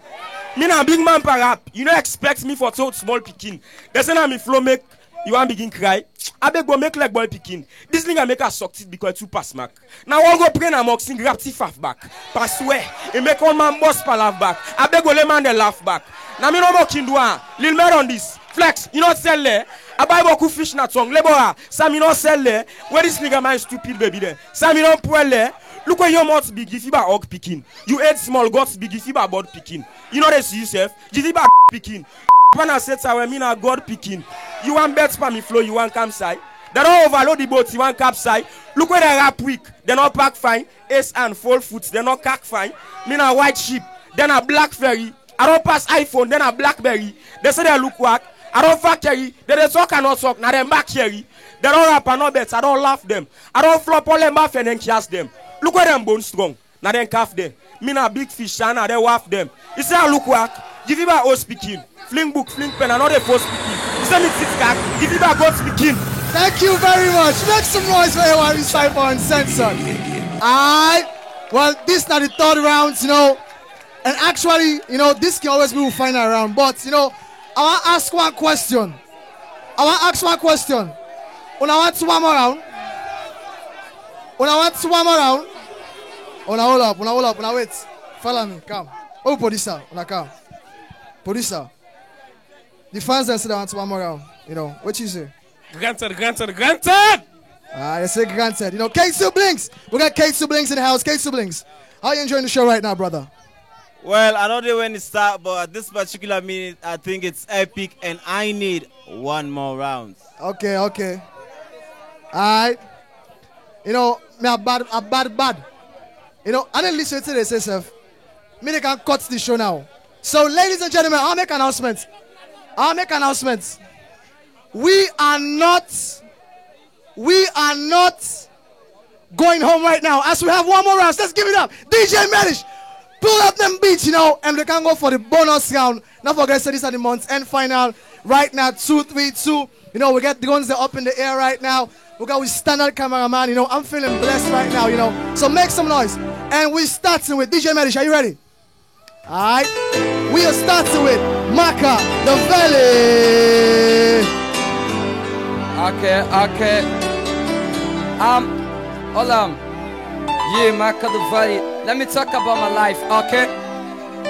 Me na big man per rap. You don't expect me for so small picking. They say na me flow make you want begin cry. I beg go make like boy picking. This nigga make us succeed because two pass mark. Now one go pray na moxing grab half back. Pass where he make one man boss pa laugh back. I beg go le man they laugh back. Now me no more kin do one. Lil mer on this. Flex, you not sell there. I buy beaucoup fish na tongue. Lebora, Sam you not sell there. Where this nigga man stupid baby there. Sam you don't pull there. Look where your mouth big if you ba hog picking. You ate small guts big if you ba bird picking. You know they see yourself. If you ba picking. When I said I mean a God picking. You want bet for me flow, you want campsite. They don't overload the boat, you want capside. Look where they rap weak. They not pack fine. Ace and full foot, they not cack fine. Me a white sheep, then a black ferry. I don't pass iPhone, then a Blackberry. They say they look whack. I don't factory. They talk and not talk. Now them back here. They don't rap and not bet. I don't laugh them. I don't flop all them back and then cast them. Look where them bones strong. Now then calf them. Me na big fish and now they waft them. You say I look whack. Give you back all speaking. Fling book, fling pen, another force speaking. You say me sit cack. Give you back God speaking. Thank you very much. Make some noise for AYV Cypher Uncensored. Alright. Well, this is not the third round, you know. And actually, you know, this can always be the final round. But, you know, I want to ask one question. Una want to one more round? Una hold up, una wait. Follow me, come. Oh, producer, una come. Producer. The fans that say they want one more round. You know, what you say? Granted. They say granted. You know, K Siblings. We got K Siblings in the house. K Siblings. How are you enjoying the show right now, brother? Well, I don't know when it starts, but at this particular minute, I think it's epic, and I need one more round. Okay. Alright. You know, me a bad. You know, and then listen to this yourself. Me they can cut the show now. So, ladies and gentlemen, I'll make announcements. We are not going home right now. As we have one more round, let's give it up. DJ Medish, pull up them beats, you know, and we can go for the bonus round. Not forget, so this are the month's end final. Right now, 2-3-2. You know, we get the guns up in the air right now. We got with standard cameraman. You know, I'm feeling blessed right now, you know. So make some noise. And we're starting with DJ Medish. Are you ready? Alright. We are starting with Maka, the Valley. Okay. Hold on. Yeah, Maka, the Valley. Let me talk about my life, okay?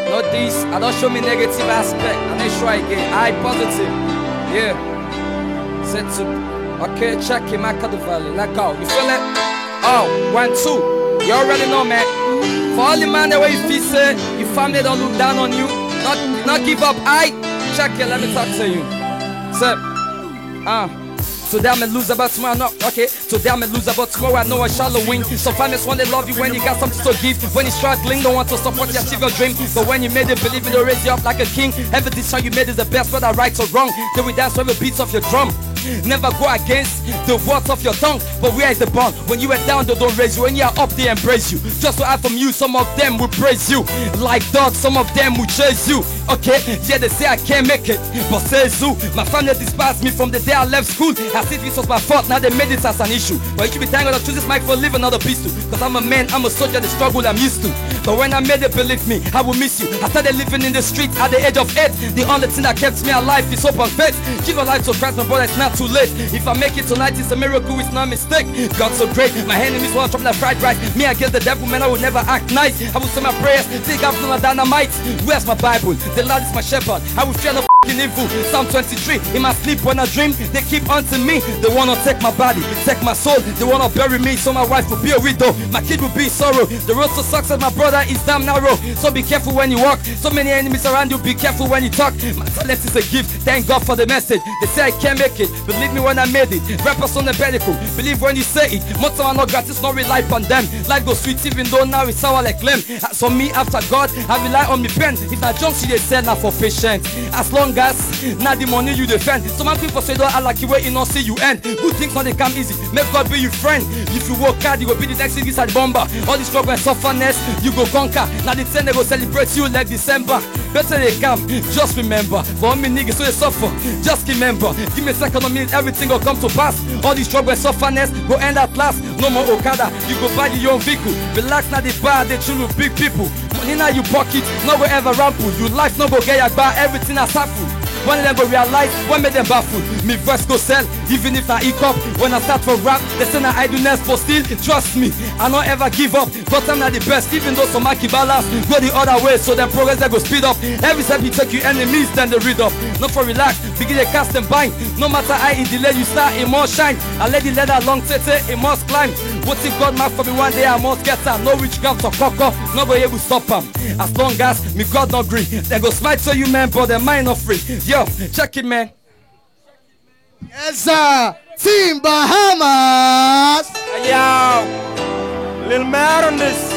Not this. I don't show me negative aspect. I make sure I get I positive. Yeah. Set to. Okay, check it, Maka, the Valley. Let go. You feel it? Oh, 1, 2. You already know, man. For all the man that way you feel say, your family don't look down on you, not give up. I check it, let me talk to you. Today I'm a loser, but tomorrow no. Okay, today I'm a loser, but tomorrow I know I shall win. So families want to love you when you got something to give. When you're struggling, don't want to support you, achieve your dream. But when you made it, believe it, they'll raise you up like a king. Every decision you made is the best, whether right or wrong. Then we dance with the beats of your drum. Never go against the words of your tongue. But where is the bond? When you were down, they don't raise you. When you are up, they embrace you. Just to add from you, some of them will praise you. Like dogs, some of them will chase you. Okay, yeah, they say I can't make it, but says who? My family despised me from the day I left school. As if this was my fault, now they made it as an issue. But you should be thankful to choose this mic for live another beast too. Cause I'm a man, I'm a soldier, the struggle I'm used to. But when I made it, believe me, I will miss you. I started living in the streets at the age of 8. The only thing that kept me alive is hope and faith. Give your life to Christ, my brother, it's not too late. If I make it tonight, it's a miracle, it's not a mistake. God's so great, my enemies want to trouble like fried rice. Me against the devil, man, I will never act nice. I will say my prayers, think I'm gonna dynamite. Where's my Bible? The Lord is my shepherd. I will fear no evil. Psalm 23. In my sleep when I dream, they keep hunting me. They wanna take my body, take my soul. They wanna bury me, so my wife will be a widow. My kid will be sorrow. The road to success, my brother, is damn narrow. So be careful when you walk. So many enemies around you, be careful when you talk. My talent is a gift. Thank God for the message. They say I can't make it. Believe me when I made it. Rappers on the medical. Believe when you say it. Most of them are not gratis, not rely on them. Life goes sweet even though now it's sour like lemon. So me after God, I rely on me pen. If I jump, she they sell now for patience. As long as now the money you defend. Some people say don't I like you where you not see you end. Good things not they come easy. Make God be your friend. If you work hard, you go be the next thing at the bomber. All the struggle and sufferness, you go conquer. Now the 10 they go celebrate you like December. Better they come, just remember. For me niggas so they suffer, just remember. Give me a second of minute, everything will come to pass. All the struggle and sufferness go end at last. No more Okada, you go buy your own vehicle. Relax now the bar, they chill with big people. Money now you pocket, no go ever rample. You life no go get your bar, everything has happened. One of them go realize, one made them baffled. Me voice go sell, even if I hiccup. When I start for rap, they say na idleness, but still, trust me, I don't ever give up. But I'm not the best, even though some Maki balance go the other way, so the progress they go speed up. Every step you take your enemies, then they read up. Not for relax, begin to cast and bind. No matter how it delay, you start, it must shine. I let the ladder long tete, it must climb. What if God mark for me one day, I must get her. No witchcraft or cocker, no go able to stop him. As long as me God not green, they go smite so you man, but their mind not free. Yo, check it, man. Yes, sir. Team Bahamas. Yo, little man on this.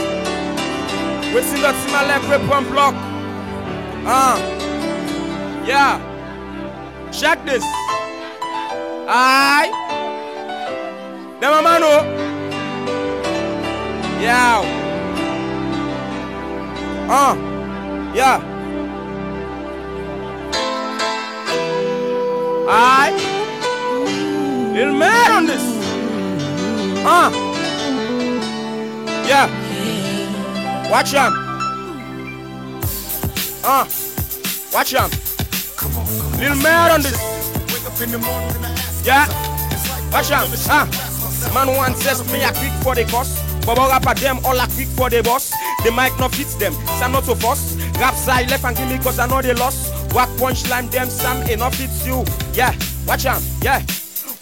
What's in that smell like rip one block? Yeah. Check this. Aye. Them a man oh. Yo. Yeah. Aye. Little man on this. Yeah. Watch him. Watch him. Come on. Little man on this. Wake up in the morning and I ask. Yeah. Watch him. Man one says me a quick for the cost. Bubble rap at them all a quick for the boss. The mic not fits them. Sam not so fast. Rap side left and give me cause I know they lost. Whack punchline them Sam enough it's you. Yeah, watch out, yeah.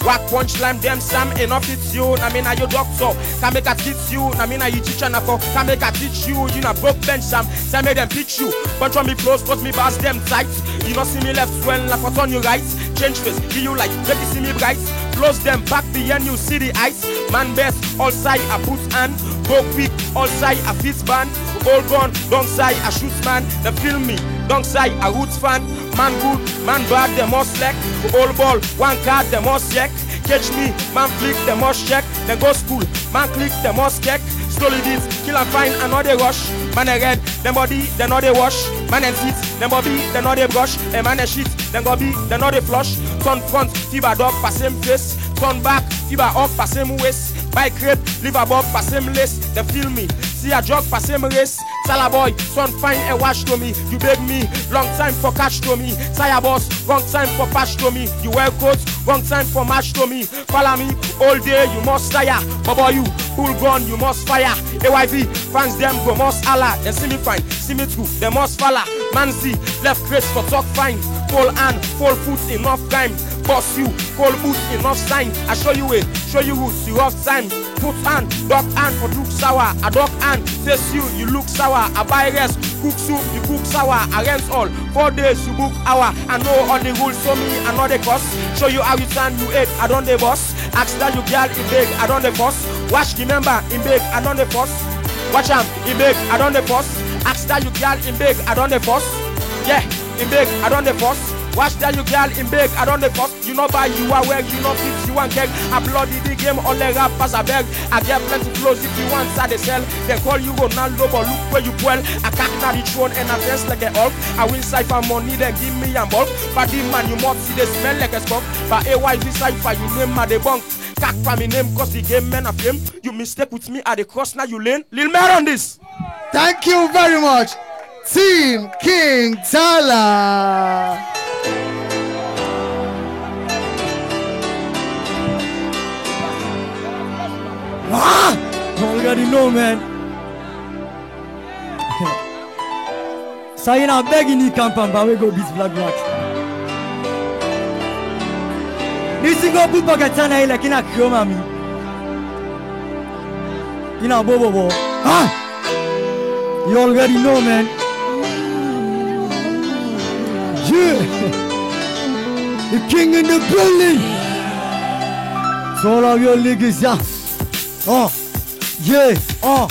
Whack punchline them Sam enough it's you. I mean are you doctor? Can make a teach you. I mean are you teacher na for? Can make a teach you. You know broke bench Sam. Sam made them pitch you. Bunch on me close cause me bars them tight. You not see me left swell like what's on your right. Change face, give you like, let me see me bright. close them back behind you see the ice. Man best, all side I put hand. Go quick, all side I fit band. All gun, don't side I shoot man. They feel me, don't side I roots fan. Man good, man bad, they must slack. All ball, one card, they must check. Catch me, man flick, they must check. Then go school, man click, they must check. Slowly this, kill and find another rush. Man a red, them body, they know they wash. Man and seat, them body, they know they brush. A man a shit, them go be, they know they flush. Turn front, fever dog, pass same face. Turn back, fever up, pass same waist. Bike crib, live above, pass same lace. They feel me, see a jog, pass same race. Sala boy, son fine and watch to me. You beg me, long time for cash to me. Saya boss, wrong time for patch to me. You wear coats, wrong time for match to me. Follow me, all day you must tire. Baba you, pull gun, you must fire. AYV, fans them go must Allah. They see me fine, see me through, they must follow. Man see, left crest for talk fine. Full hand, full foot, enough time. Boss you, cold boot, enough sign. I show you it, show you roots, you have time. Put hand, dog hand for look sour. A dog hand, face you look sour. I buy rest, cook soup, you cook sour. I rent all, 4 days you book hour. I know all the rules, so me I know the cost. Show you how you stand, you ate, I don't the boss. Ask that you girl in big, I don't the boss. Watch the member in big, I don't the boss. Watch him in big, I don't the boss. Ask that you girl in big, I don't the boss. Yeah, in big, I don't the boss. Watch that you girl in big, I don't the fuck. You know buy, you are work, you know fit, you want keg. I bloody the game, all the rappers I beg. I get plenty flows if you want side they sell. They call you Ronaldo, but look where you well. I can't now the throne and I dance like a Hulk. I win cypher money, then give me a bulk. But the man you must see they smell like a skunk. But AYV cypher, you name my debunk. Cack for me name, cause the game man of him. You mistake with me at the cross, now you lane. Lil Mer on this. Thank you very much, Team King Tala. Ah! You already know, man. So you know, begging you camp and we go beat Black. This thing go put pocket sana like in a chroma me. You know, bo. Ah! You already know, man. Yeah! The king in the building. So all of your niggas, yeah. Oh, yeah, oh.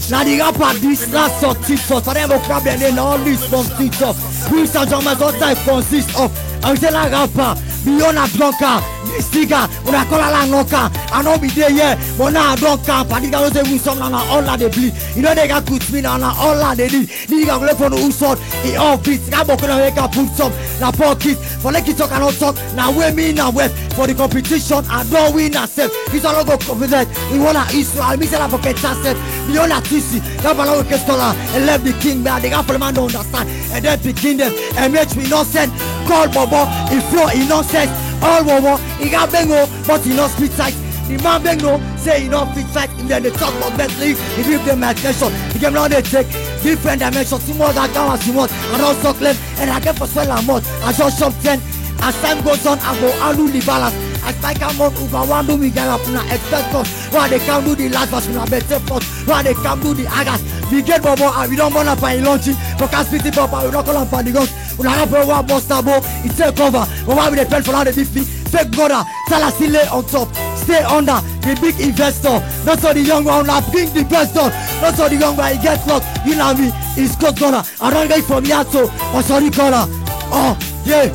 Now the rapper this last sort TikTok. For them, problem in all this from TikTok. We Saint Germain all type consist of. I say like rapper, beyond a blanca. This nigga, when I call a la noka, I know be there, yeah. But now I don't camp. I think I don't say we some now all that they bleed. You know they got good me now all that they need. Nigga go left on the usod. It all beats. I walk on the make up put some. Now pocket. For like you talk and not talk. Now we me now web. For the competition, I don't win myself. This all go confident. We wanna issue. I miss a pocket chance. Beyond that TC. That one we can dollar and left the king man. The rapper man don't understand. And then picking them and make me innocent. Call Bobo if you're innocent. All Bobo, he got Bengo, but he not speak sight. The man Bengo say he not fit sight. And then they talk about Bentley. He give them attention. He came down they take different dimensions. See more than down as you want. And also claim and I get for swell and mod. I just shop 10. As time goes on, I go undo the balance. As I come on, Uga one do me get up and expect us. Why they can't do the last verse, we better first. Why they can't do the agas. We get Bobo and we don't want to find launching. Because City Papa, we don't call them for the guns. We don't have a monster bow, it's a cover. But why we depend for how they beat me? Fake brother, Salah still lay on top. Stay under the big investor. Not so the young one, I bring the best on. Not so the young one, he gets lost. You know me, it's good corner. I don't get from Yato or sorry corner. Oh, yeah.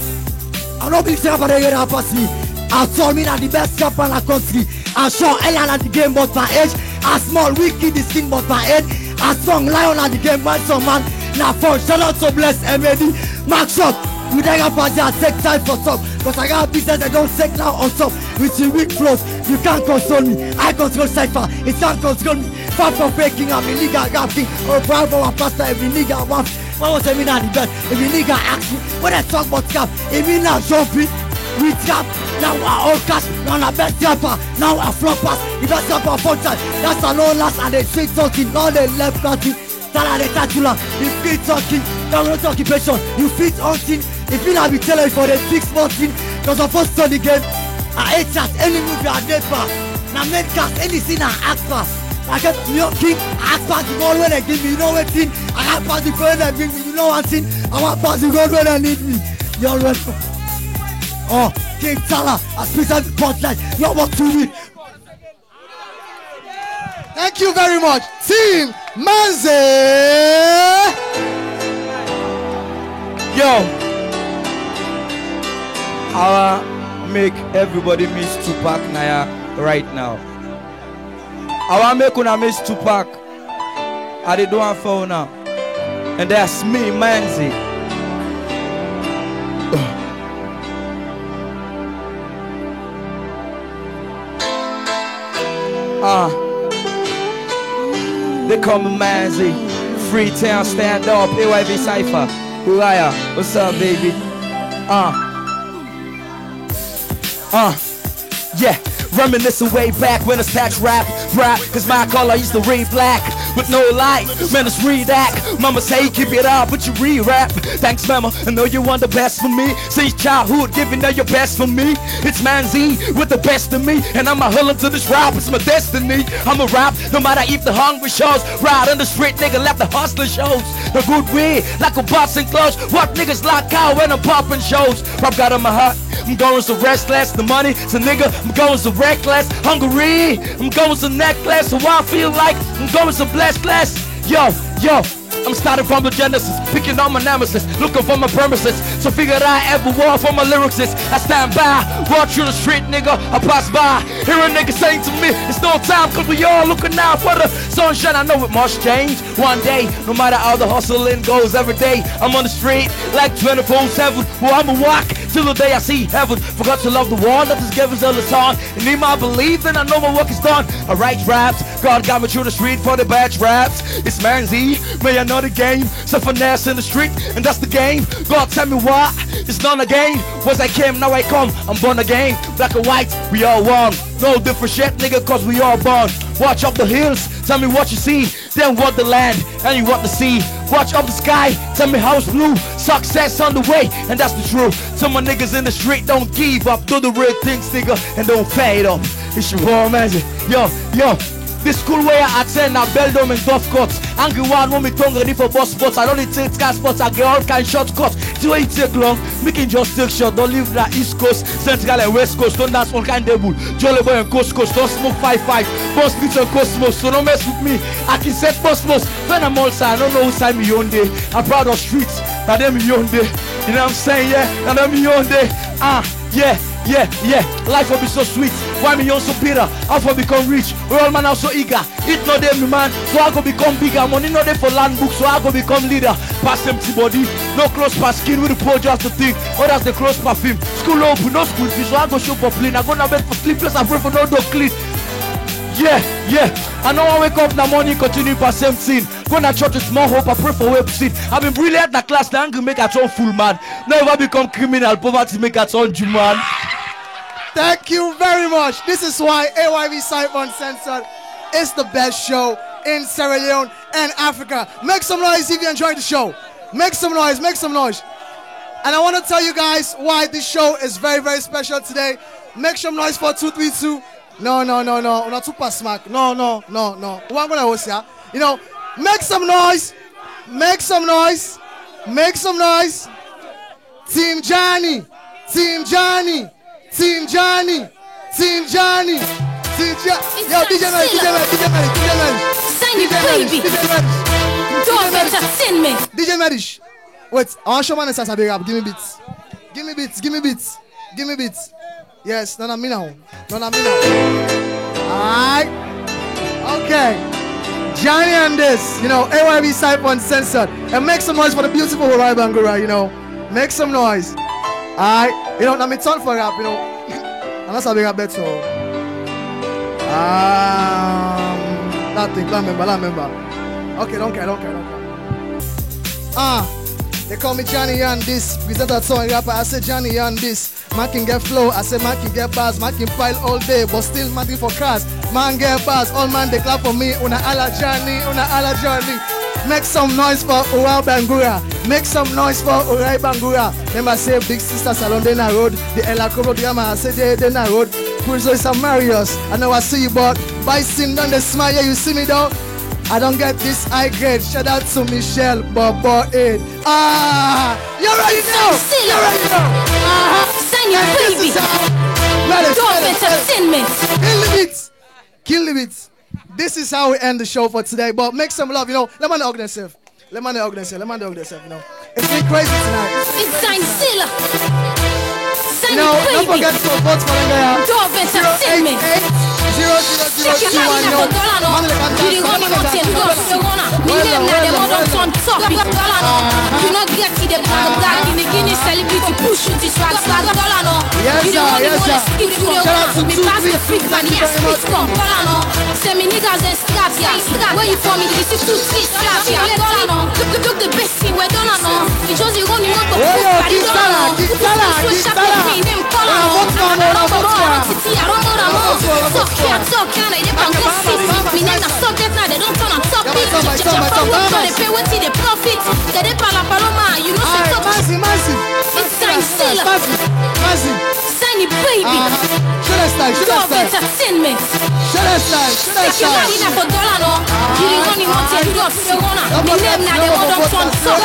I don't believe that they get up past me. I told me that the best rapper in the country. I saw Ellen at the game but my age. I small wicked the skin but my head. I strong lion at the game my son man. Now for shout out to bless MAD. Mark shot. We don't have to take time for talk. But I got business that don't take now on top. With the weak flows, you can't control me. I control Cypher, it can't control me. Far from faking, I'm a nigga rapping. Or proud for my pastor, every nigga wants. What was I mean at the best? Every nigga asks me, when I talk about cap, it mean now jumping. We tap, now I all cash, now I best rapper, now I flop pass. The best rapper for time, that's a long last and they say talking, now they left nothing. Tala the tatula, you fit talking, now no occupation, you fit hunting. If you not be telling for the 6 months in, because of first on the game, I hate chat, any movie I did for. Now make cast, anything I ask for. I get your king, I ask pass the goal when they give me, you know what thing. I have pass the goal when they bring me, you know one thing. I want pass the goal when they need me. You're welcome. King Tala has presented the spotlight. You want to read. Thank you very much, Team Manzi. Yo, I make everybody miss Tupac Naya right now. I want make una miss Tupac. I did do one for now, and that's me, Manzi. They call me Manzi. Freetown, stand up, AYV Cypher. Uriah, what's up, baby? Yeah, reminiscing way back when it's tax rap, cause my color used to read black with no light, man, it's redact. Mama say keep it up, but you re-rap. Thanks, mama, I know you want the best for me. Since childhood, giving her your best for me. It's Manzi with the best of me, and I'm a hustler to this rap, it's my destiny. I'm a rap, no matter if the hungry shows. Ride on the street, nigga, left the hustler shows. The good way, like a boxing clothes. What niggas lock out when I'm popping shows. Rap got on my heart, I'm going so restless. The money, so nigga, I'm going so reckless. Hungry, I'm going so necklace. So I feel like I'm going so blessed. Yo, I'm starting from the genesis, picking on my nemesis, looking for my premises. So figured I ever war for my lyrics is. I stand by, walk through the street, nigga, I pass by. Hear a nigga saying to me, it's no time, cause we all looking out for the sunshine. I know it must change one day, no matter how the hustling goes. Every day, I'm on the street like 24/7. Well, I'ma walk till the day I see heaven. Forgot to love the one that has given us all the song. And in my belief, then I know my work is done. I write raps, God got me through the street for the batch raps. It's Manzi, may I know the game. So finesse in the street, and that's the game. God tell me why, it's none again. Once I came, now I come, I'm born again. Black and white, we all one. No different shit, nigga, cause we all born. Watch up the hills, tell me what you see. Then what the land, and you want the sea. Watch up the sky, tell me how it's blue. Success on the way, and that's the truth. Some of my niggas in the street don't give up. Do the real things, nigga, and don't fade up. It's your boy, Manzi. Yo. This school where I attend, I bell them in tough cuts. Angry one when me tongue ready for bus spots. I don't need take car spots, I get all kind shortcuts. Do it take long, me can just take short. Don't leave the East Coast, Central and West Coast. Don't dance all kind of bull. Jolly boy and Coast Coast, don't smoke 5-5. Boss streets and Cosmos, so don't mess with me. I can set Cosmos. When I'm all side, I don't know who side me on day. I'm proud of streets, now them me on day. You know what I'm saying, yeah? Now them me on day. Yeah, life will be so sweet. Why me young so bitter? How for become rich? We all man are so eager. It not them, man. So I go become bigger. Money not there for land books. So I go become leader. Pass empty body. No clothes per skin with the poor just to think. Others the clothes perfume. School open, no school fees. So I go show for clean. I go to bed for sleepless. I pray for no dog clean. Yeah. I know I wake up in the morning, continue past same thing. Go to church with more hope, I pray for web sin. I've been brilliant in the class, the angry make a turn full man. Never become criminal, poverty make a turn Jew man. Thank you very much. This is why AYV Cypher Uncensored is the best show in Sierra Leone and Africa. Make some noise if you enjoyed the show. Make some noise. And I want to tell you guys why this show is very, very special today. Make some noise for 232. No. Not super smack. No. What I'm gonna host ya? You know, make some noise. Team Johnny. Yo, DJ Medish. DJ Medish. Wait, I want to show man a big rap. Give me beats. Yes, no, me now. Alright. Okay. Johnny and this, you know, AYV Cypher Uncensored. And make some noise for the beautiful Uriah Bangura, you know. Make some noise. Alright. You know, now me turn for rap, you know. And that's how we rap better. That thing, I remember. Okay, don't care. They call me Johnny and this. Present a song rapper, I say Johnny and this. Man can get flow, I say man can get bars. Man can pile all day, but still man for cars. Man get bars, all man they clap for me. Una ala Johnny. Make some noise for Uriah Bangura. Remember say Big Sister Salon Dena Road. The Ella Cobro Diama, I say Dena Road. Pulso is a Marius. I know I see you, but by sin done the smile, yeah, you see me though. I don't get this high grade. Shout out to Michelle Bobo Aid. You already know. You already know. Sign your baby. Dove Entertainment. Kill the beats. Kill the beats. This is how we end the show for today. But make some love, you know. Let man hug themselves. Let man hug themselves. Let man hug themselves, you know. It's been crazy tonight. It's Sign Silla. Sign No, your don't baby. forget to vote for them. Dove Entertainment. 088-0002. I know. Man, they can dance. Man, they can dance. You not get to the bag in the Guinness celebrity push you this swag dollar no. Yes, You don't sir, want yes, to skip to the one. Me pass the freak man, yes, freak come dollar no. Say me niggas and scrap ya. Where you from? This is 2 3 scrap ya. Dollar no. Look the best thing we dollar no. You just you run you want to push party dollar no. Talk can I? They can go see. Me name na subject now. They don't turn on top. They pay what they profit. They pay la paloma. You know say top. It's Sign Silla. Sign it, baby. Dove Entertainment. Take your money now for dollar no. You the one you want to do up the one. Me name now. They want to turn top.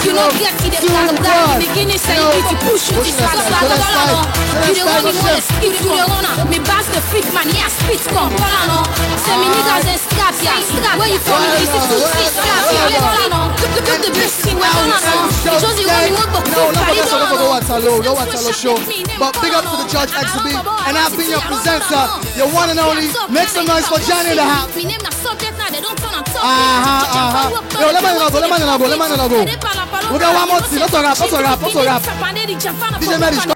You know get to the bag. The Guinness celebrity push you this swag dollar no. You the one you want to skip to the one. Me bass the freak man. Yeah, spit come dollar no. Say me niggas and scrap ya. Where you from? This is 2 3 scrap ya. Dollar no. Look the best thing we dollar no. You just you want to push party dollar no. No one tell show. But big up to the Judge XB. And I've been your presenter, your one and only. Make some noise for Johnny in the house. Yo, let me go. We got one more thing. Let's rap. DJ Medish.